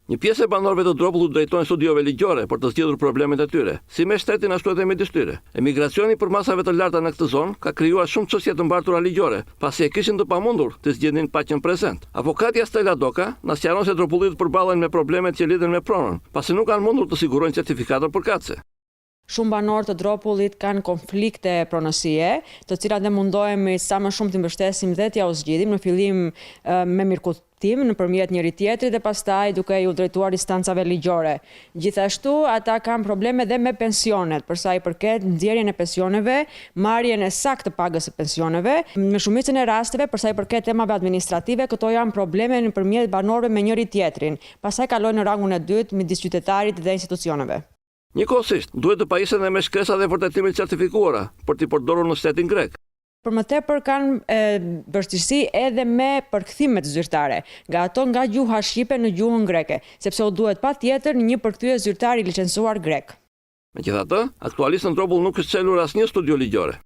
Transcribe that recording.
Një pjesë e banorëve të Dropullit drejtojnë studiove ligjore për të zgjidhur problemet e tyre, si me shtetin ashtu edhe midis tyre. Emigracioni për masave të larta në këtë zonë ka krijuar shumë çështje të mbartura ligjore, pasi e kishin të pamundur të zgjidhnin paqen prezent. Avokatja Stella Doka na sqaron se Dropullit përballen me problemet që lidhen me pronën, pasi nuk kanë mundur të sigurojnë certifikatën përkatëse. Shumë banorë të Dropullit kanë konflikte pronësie, të cilat ne mundohemi sa më shumë të mbështesim dhe t'ja u zgjidhim, në fillim me mirëkuptim nëpërmjet njëri tjetrit dhe pastaj duke u drejtuar instancave ligjore. Gjithashtu, ata kanë probleme dhe me pensionet, për sa i përket nxjerrjen e pensioneve, marrjen e saktë të pagës së pensioneve. Në shumicën e rasteve, për sa i përket temave administrative, këto janë probleme nëpërmjet banorëve me njëri tjetrin, pastaj kalojnë në rangun e dytë midis qytetarit dhe institucioneve. Njëkohësisht, duhet të pajisen dhe me shkresa dhe vërtetimit certifikuara për t'i përdorur në shtetin grek. Për më tepër kanë vështirësi edhe me përkthimet zyrtare, nga gjuha shqipe në gjuhën greke, sepse u duhet patjetër një përkthyer zyrtar i licencuar grek. Megjithatë, aktualisht në Dropull nuk është çelur asnjë studio ligjore.